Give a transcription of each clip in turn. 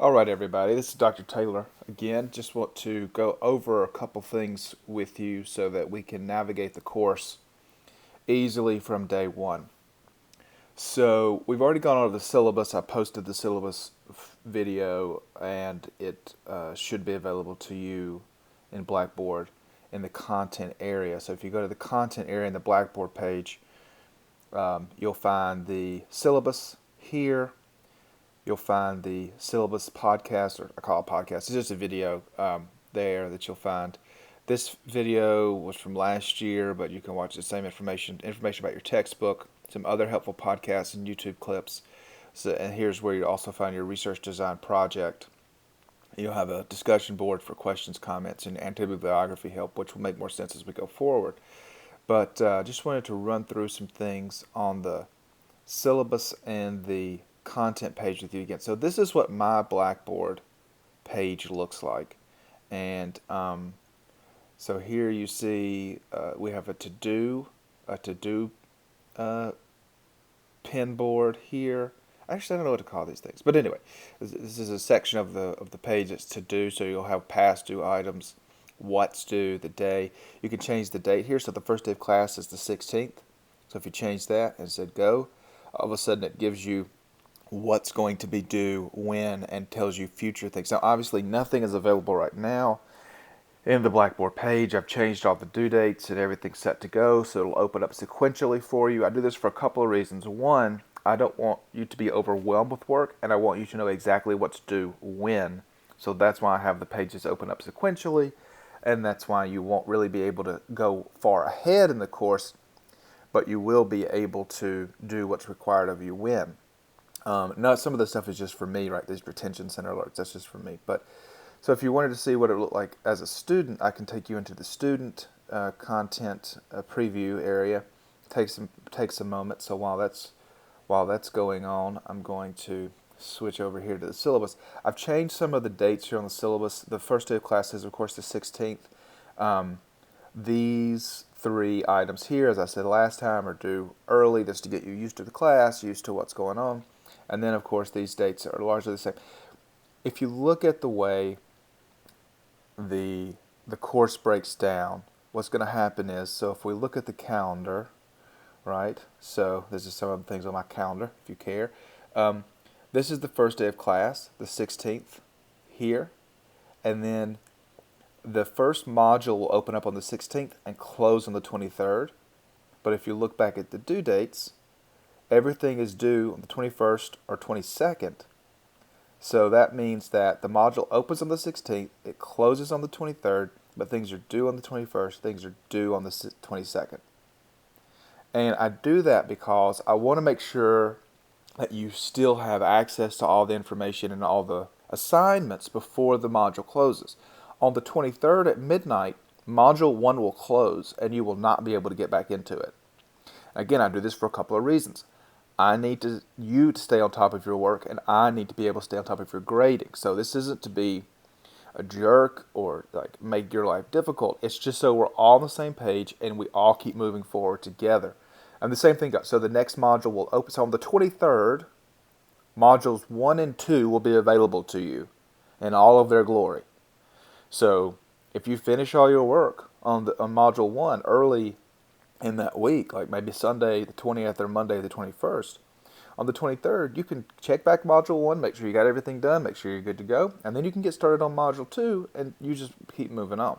All right, everybody, this is Dr. Taylor again. Just want to go over a couple things with you so that we can navigate the course easily from day one. So, we've already gone over the syllabus. I posted the syllabus video, and it should be available to you in Blackboard in the content area. So, if you go to the content area in the Blackboard page, you'll find the syllabus here. You'll find the syllabus podcast, or I call it podcast. It's just a video there that you'll find. This video was from last year, but you can watch the same information about your textbook, some other helpful podcasts and YouTube clips. So, and here's where you also find your research design project. You'll have a discussion board for questions, comments, and anti-bibliography help, which will make more sense as we go forward. But just wanted to run through some things on the syllabus and the content page with you again. So this is what my Blackboard page looks like, and so here you see we have a to-do pin board here. Actually, I don't know what to call these things, but anyway, this is a section of the page that's to do. So you'll have past due items, what's due, the day. You can change the date here. So the first day of class is the 16th. So if you change that and said go, all of a sudden it gives you what's going to be due when and tells you future things. Now, obviously, nothing is available right now in the Blackboard page. I've changed all the due dates and everything's set to go, so it'll open up sequentially for you. I do this for a couple of reasons. One, I don't want you to be overwhelmed with work, and I want you to know exactly what's due when. So that's why I have the pages open up sequentially, and that's why you won't really be able to go far ahead in the course, but you will be able to do what's required of you when. No, some of this stuff is just for me, right? These retention center alerts, that's just for me. But so if you wanted to see what it looked like as a student, I can take you into the student content preview area. Takes a moment. So while that's going on, I'm going to switch over here to the syllabus. I've changed some of the dates here on the syllabus. The first day of class is, of course, the 16th. These three items here, as I said last time, are due early, just to get you used to the class, used to what's going on. And then, of course, these dates are largely the same. If you look at the way the course breaks down, what's going to happen is, so if we look at the calendar, right? So this is some of the things on my calendar, if you care. This is the first day of class, the 16th, here. And then the first module will open up on the 16th and close on the 23rd. But if you look back at the due dates, everything is due on the 21st or 22nd. So that means that the module opens on the 16th, it closes on the 23rd, but things are due on the 21st, things are due on the 22nd. And I do that because I want to make sure that you still have access to all the information and all the assignments before the module closes. On the 23rd at midnight, Module 1 will close and you will not be able to get back into it. Again, I do this for a couple of reasons. I need you to stay on top of your work, and I need to be able to stay on top of your grading. So this isn't to be a jerk or like make your life difficult. It's just so we're all on the same page and we all keep moving forward together. And the same thing goes. So the next module will open. So on the 23rd, modules 1 and 2 will be available to you in all of their glory. So if you finish all your work on module 1 early in that week, like maybe Sunday the 20th or Monday the 21st, on the 23rd, you can check back Module 1, make sure you got everything done, make sure you're good to go, and then you can get started on Module 2, and you just keep moving on.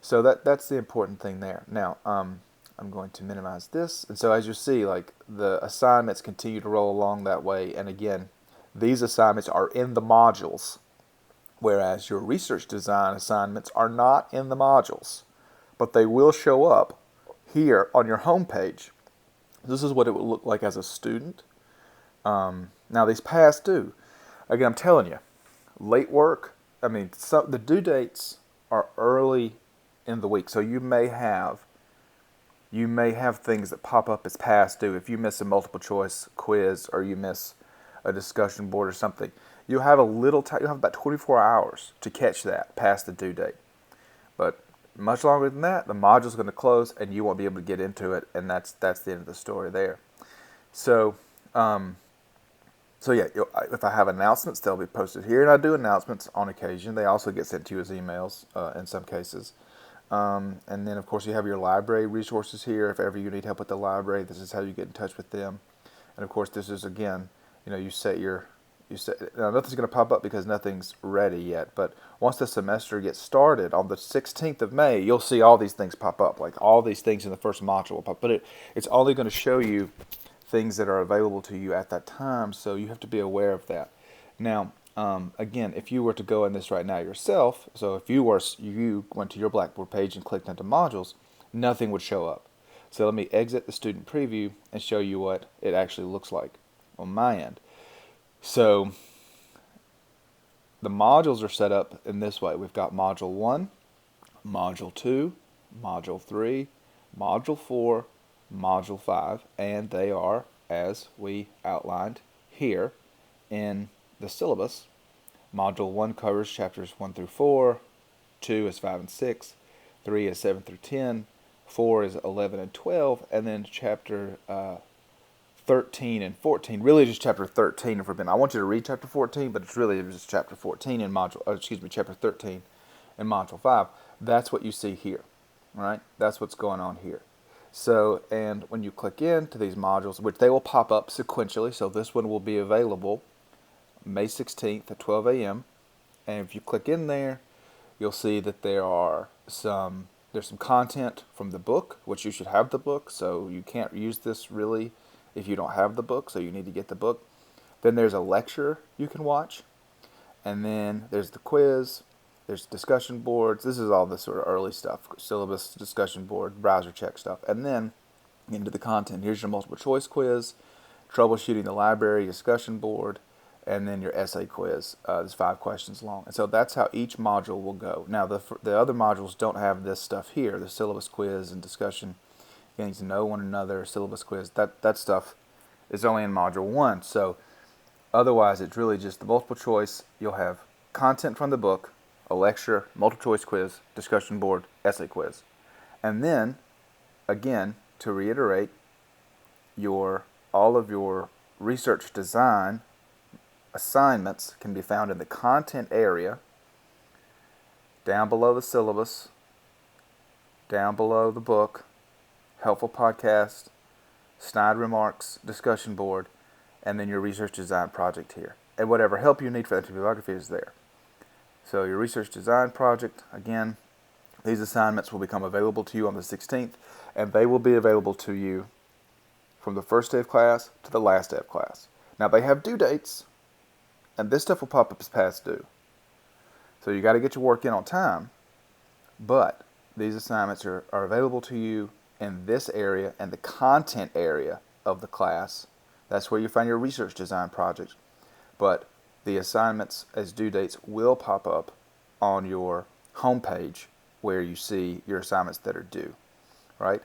So that's the important thing there. Now, I'm going to minimize this, and so as you see, like the assignments continue to roll along that way, and again, these assignments are in the modules, whereas your research design assignments are not in the modules, but they will show up here on your home page. This is what it would look like as a student. Now these past due, again, I'm telling you, late work, the due dates are early in the week, so you may have things that pop up as past due. If you miss a multiple choice quiz or you miss a discussion board or something, you'll have you'll have about 24 hours to catch that past the due date. But much longer than that, the module's going to close and you won't be able to get into it, and that's the end of the story there. So So yeah, if I have announcements, they'll be posted here, and I do announcements on occasion. They also get sent to you as emails in some cases. And then, of course, you have your library resources here. If ever you need help with the library, this is how you get in touch with them. And of course, this is again, you set now nothing's going to pop up because nothing's ready yet. But once the semester gets started on the 16th of May, you'll see all these things pop up, like all these things in the first module will pop. But it's only going to show you things that are available to you at that time, so you have to be aware of that. Now, again, if you were to go in this right now yourself, so if you went to your Blackboard page and clicked into modules, nothing would show up. So let me exit the student preview and show you what it actually looks like on my end. So the modules are set up in this way. We've got Module 1, Module 2, Module 3, Module 4, Module 5, and they are, as we outlined here in the syllabus. Module 1 covers chapters 1 through 4, 2 is 5 and 6, 3 is 7 through 10, 4 is 11 and 12, and then chapter 13 and 14, really just chapter 13 if we're being. I want you to read chapter 14, but it's really just chapter 14 in chapter 13 in Module 5. That's what you see here, right? That's what's going on here. So, and when you click into these modules, which they will pop up sequentially, so this one will be available May 16th at 12 a.m. And if you click in there, you'll see that there's some content from the book, which you should have the book, so you can't use this really if you don't have the book, so you need to get the book. Then there's a lecture you can watch, and then there's the quiz. There's discussion boards. This is all the sort of early stuff, syllabus, discussion board, browser check stuff. And then into the content, here's your multiple choice quiz, troubleshooting the library, discussion board, and then your essay quiz. It's 5 questions long. And so that's how each module will go. Now, the other modules don't have this stuff here, the syllabus quiz and discussion, getting to know one another, syllabus quiz. That stuff is only in Module 1. So otherwise, it's really just the multiple choice. You'll have content from the book, a lecture, multiple choice quiz, discussion board, essay quiz. And then, again, to reiterate, all of your research design assignments can be found in the content area, down below the syllabus, down below the book, helpful podcast, snide remarks, discussion board, and then your research design project here. And whatever help you need for that bibliography is there. So your research design project, again, these assignments will become available to you on the 16th, and they will be available to you from the first day of class to the last day of class. Now, they have due dates, and this stuff will pop up as past due. So you got to get your work in on time, but these assignments are available to you in this area and the content area of the class. That's where you find your research design project. But the assignments as due dates will pop up on your home page where you see your assignments that are due, right?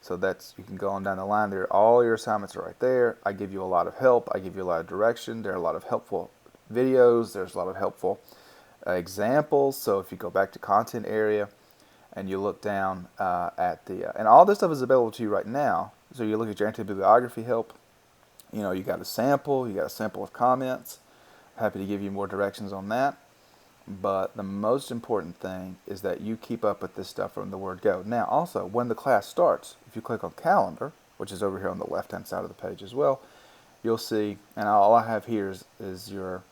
So you can go on down the line there. All your assignments are right there. I give you a lot of help. I give you a lot of direction. There are a lot of helpful videos. There's a lot of helpful examples. So if you go back to content area and you look down at and all this stuff is available to you right now. So you look at your anti-bibliography help. You got a sample. You got a sample with comments. Happy to give you more directions on that. But the most important thing is that you keep up with this stuff from the word go. Now, also, when the class starts, if you click on calendar, which is over here on the left-hand side of the page as well, you'll see, and all I have here is your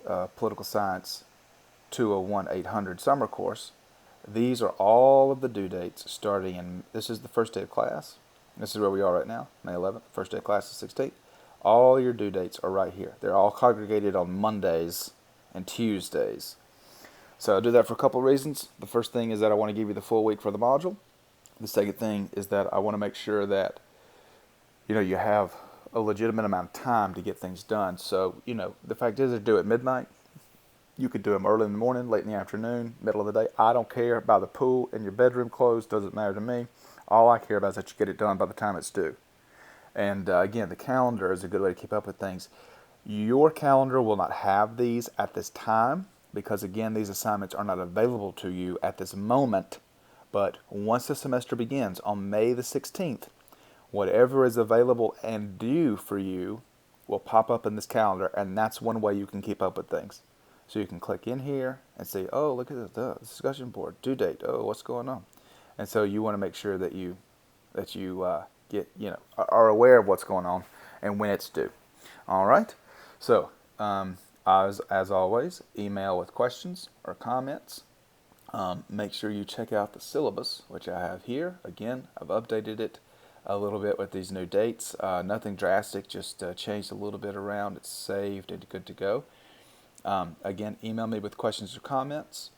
Political Science 201-800 summer course. These are all of the due dates starting in, this is the first day of class. This is where we are right now, May 11th. First day of class is 16th. All your due dates are right here. They're all congregated on Mondays and Tuesdays. So I do that for a couple of reasons. The first thing is that I want to give you the full week for the module. The second thing is that I want to make sure that you have a legitimate amount of time to get things done. So, the fact is they're due at midnight. You could do them early in the morning, late in the afternoon, middle of the day. I don't care. By the pool, in your bedroom clothes, doesn't matter to me. All I care about is that you get it done by the time it's due. And again, the calendar is a good way to keep up with things. Your calendar will not have these at this time because, again, these assignments are not available to you at this moment. But once the semester begins on May the 16th, whatever is available and due for you will pop up in this calendar, and that's one way you can keep up with things. So you can click in here and see, oh, look at the discussion board, due date, oh, what's going on? And so you want to make sure that you get, are aware of what's going on and when it's due. All right. So as always, email with questions or comments. Make sure you check out the syllabus, which I have here. Again, I've updated it a little bit with these new dates. Nothing drastic, just changed a little bit around. It's saved and good to go. Again, email me with questions or comments.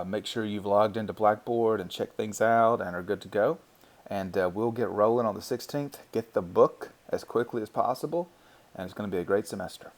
Make sure you've logged into Blackboard and checked things out and are good to go. And we'll get rolling on the 16th. Get the book as quickly as possible, and it's going to be a great semester.